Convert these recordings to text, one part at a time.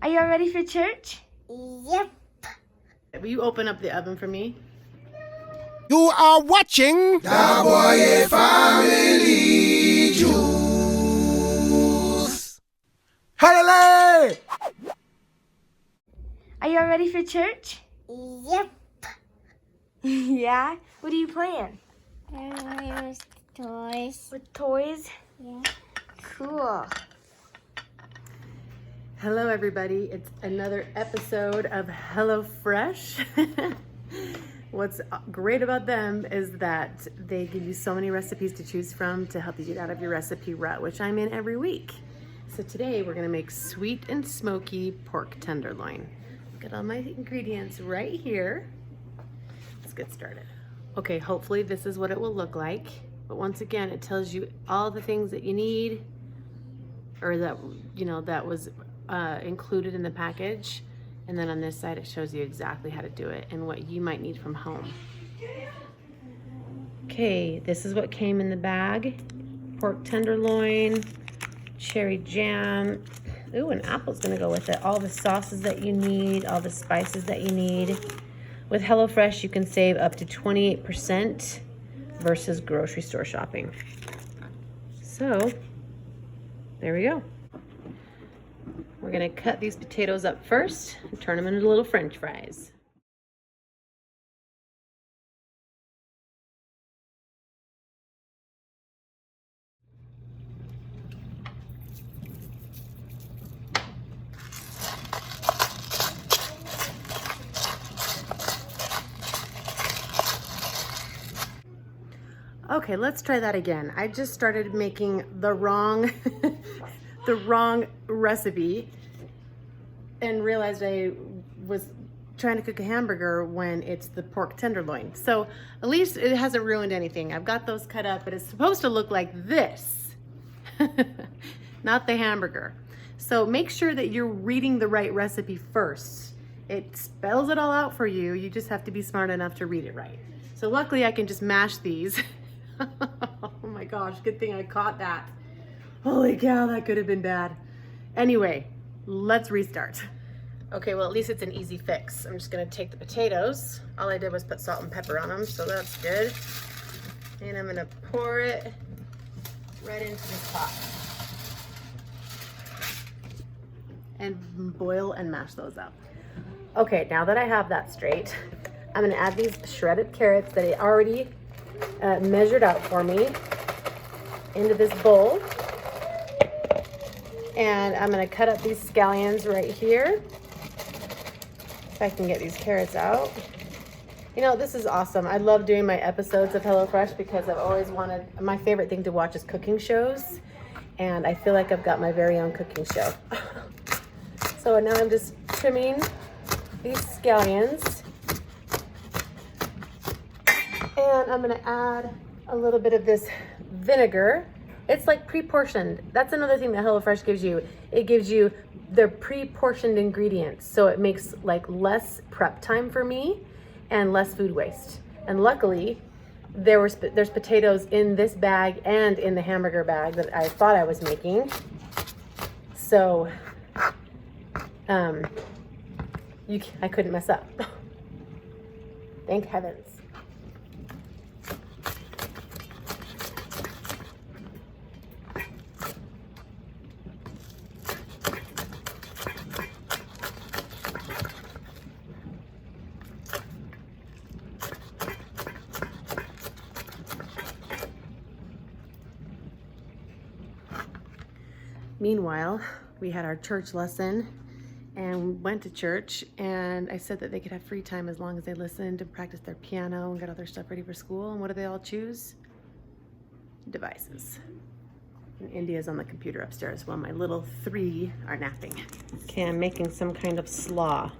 Are you all ready for church? Yep. Will you open up the oven for me? You are watching juliejboye Family Juice. Hallelujah! Are you all ready for church? Yep. Yeah? What are you playing? There's toys. With toys? Yeah. Cool. Hello, everybody. It's another episode of HelloFresh. What's great about them is that they give you so many recipes to choose from to help you get out of your recipe rut, which I'm in every week. So today we're gonna make sweet and smoky pork tenderloin. Look at all my ingredients right here. Let's get started. Okay, hopefully this is what it will look like. But once again, it tells you all the things that you need, or that, you know, that was included in the package. And then on this side, it shows you exactly how to do it and what you might need from home. Okay, this is what came in the bag. Pork tenderloin, cherry jam. Ooh, an apple's gonna go with it. All the sauces that you need, all the spices that you need. With HelloFresh, you can save up to 28% versus grocery store shopping. So, there we go. We're gonna cut these potatoes up first and turn them into little French fries. Okay, let's try that again. I just started making the wrong the wrong recipe and realized I was trying to cook a hamburger when it's the pork tenderloin. So at least it hasn't ruined anything. I've got those cut up, but it's supposed to look like this, not the hamburger. So make sure that you're reading the right recipe first. It spells it all out for you. You just have to be smart enough to read it right. So luckily I can just mash these. Oh my gosh, good thing I caught that. Holy cow, that could have been bad. Anyway, let's restart. Okay, well, at least it's an easy fix. I'm just gonna take the potatoes. All I did was put salt and pepper on them, so that's good. And I'm gonna pour it right into this pot. And boil and mash those up. Okay, now that I have that straight, I'm gonna add these shredded carrots that I already measured out for me into this bowl. And I'm gonna cut up these scallions right here. If I can get these carrots out. You know, this is awesome. I love doing my episodes of HelloFresh because I've always wanted, my favorite thing to watch is cooking shows. And I feel like I've got my very own cooking show. So now I'm just trimming these scallions. And I'm gonna add a little bit of this vinegar. It's like pre-portioned. That's another thing that HelloFresh gives you. It gives you the pre-portioned ingredients. So it makes like less prep time for me and less food waste. And luckily, there's potatoes in this bag and in the hamburger bag that I thought I was making. So, I couldn't mess up. Thank heavens. Meanwhile, we had our church lesson and went to church, and I said that they could have free time as long as they listened and practiced their piano and got all their stuff ready for school. And what do they all choose? Devices. And India's on the computer upstairs while my little three are napping. Okay, I'm making some kind of slaw.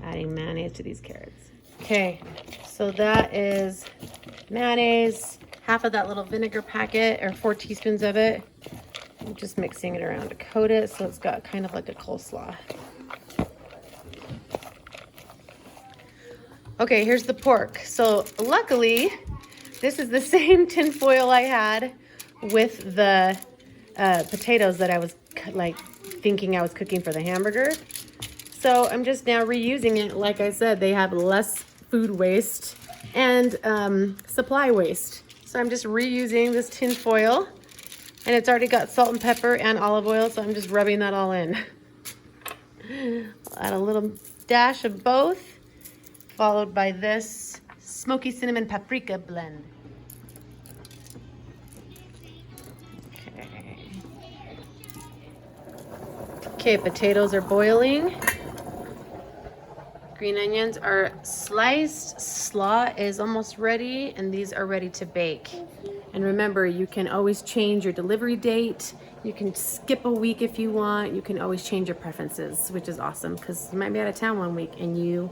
Adding mayonnaise to these carrots. Okay, so that is mayonnaise, half of that little vinegar packet, or 4 teaspoons of it. I'm just mixing it around to coat it so it's got kind of like a coleslaw. Okay, here's the pork. So luckily, this is the same tin foil I had with the potatoes that I was thinking I was cooking for the hamburger. So I'm just now reusing it. Like I said, they have less food waste and supply waste. So I'm just reusing this tin foil, and it's already got salt and pepper and olive oil, so I'm just rubbing that all in. I'll add a little dash of both, followed by this smoky cinnamon paprika blend. Okay, potatoes are boiling. Green onions are sliced. Slaw is almost ready, and these are ready to bake. And remember, you can always change your delivery date. You can skip a week if you want. You can always change your preferences, which is awesome because you might be out of town one week and you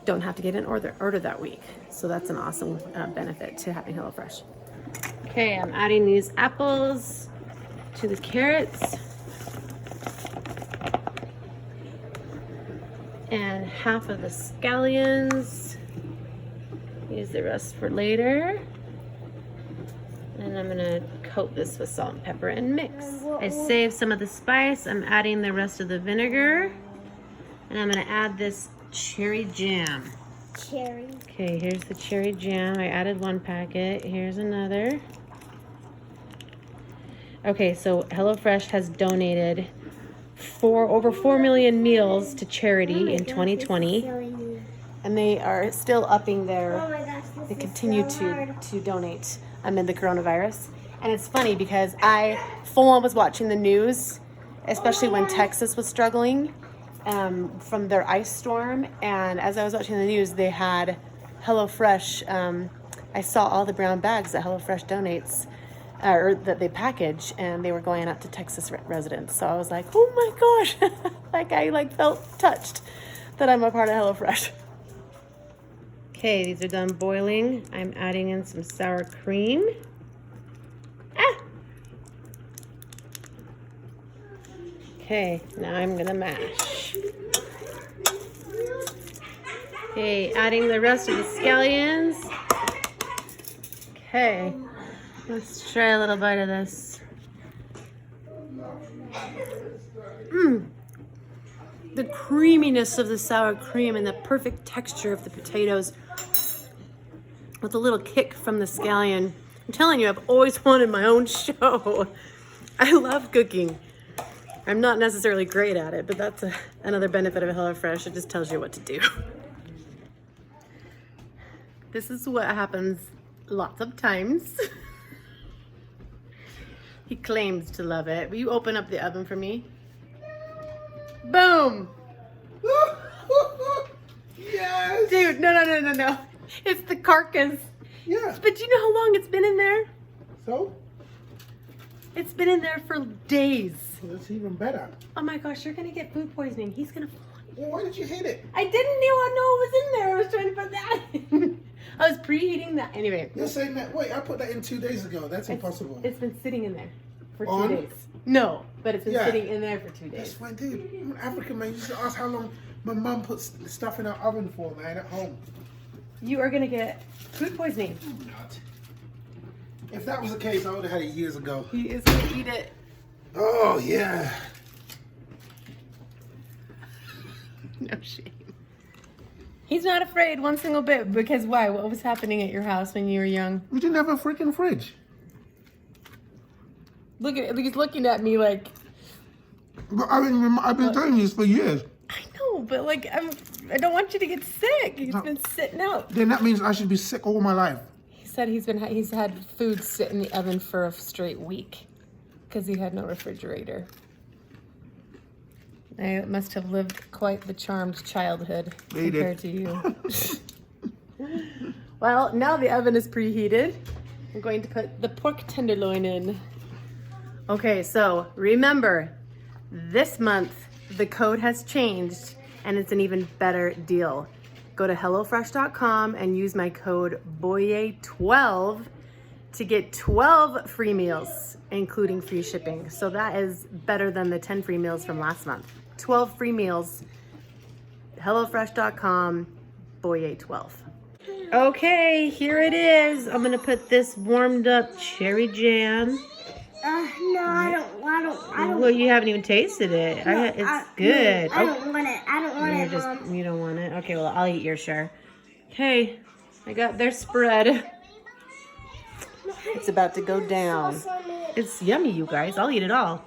don't have to get an order that week. So that's an awesome benefit to having HelloFresh. Okay, I'm adding these apples to the carrots. And half of the scallions. Use the rest for later. And I'm gonna coat this with salt and pepper and mix. I saved some of the spice. I'm adding the rest of the vinegar. And I'm gonna add this cherry jam. Cherry. Okay, here's the cherry jam. I added one packet. Here's another. Okay, so HelloFresh has donated over 4 million meals to charity in 2020, and they are still upping their. They continue to donate amid the coronavirus, and it's funny because I full on was watching the news, especially when Texas was struggling from their ice storm, and as I was watching the news, they had HelloFresh. I saw all the brown bags that HelloFresh donates. Or that they package, and they were going out to Texas residents. So I was like, oh my gosh, like I felt touched that I'm a part of HelloFresh. Okay, these are done boiling. I'm adding in some sour cream. Okay, now I'm gonna mash. Okay, adding the rest of the scallions. Okay. Let's try a little bite of this. The creaminess of the sour cream and the perfect texture of the potatoes with a little kick from the scallion. I'm telling you, I've always wanted my own show. I love cooking. I'm not necessarily great at it, but that's another benefit of HelloFresh. It just tells you what to do. This is what happens lots of times. He claims to love it. Will you open up the oven for me? Boom! Yes! Dude, no. It's the carcass. Yeah. But do you know how long it's been in there? So? It's been in there for days. That's even better. Oh my gosh, you're gonna get food poisoning. He's gonna fall. Well, why did you hit it? I didn't even know it was in there. I was trying to put that in. I was preheating that. Anyway. You're saying that, wait, I put that in 2 days ago. That's impossible. It's been sitting in there for 2 On? days. No, but it's been Yeah. sitting in there for 2 That's days. fine, dude. I'm an African man. You used to ask how long my mum puts stuff in her oven for, man, at home. You are gonna get food poisoning. Not. If that was the case, I would have had it years ago. He is gonna eat it. Oh, yeah. No shame. He's not afraid one single bit, because why? What was happening at your house when you were young? We didn't have a freaking fridge. Look at he's looking at me like, But I've been telling you this for years. I know, but like I don't want you to get sick. It's been sitting out. Then that means I should be sick all my life. He said he's had food sit in the oven for a straight week because he had no refrigerator. I must have lived quite the charmed childhood compared to you. Well, now the oven is preheated. I'm going to put the pork tenderloin in. Okay, so remember, this month the code has changed and it's an even better deal. Go to HelloFresh.com and use my code BOYE12 to get 12 free meals, including free shipping. So that is better than the 10 free meals from last month. 12 free meals, HelloFresh.com, BOYE12. Okay, here it is. I'm gonna put this warmed up cherry jam. No, I don't. Well, you haven't even tasted it. It's good. I don't want it. I don't want You're it, just, Mom. you don't want it? Okay, well, I'll eat your share. Okay, I got their spread. It's about to go down. It's yummy, you guys. I'll eat it all.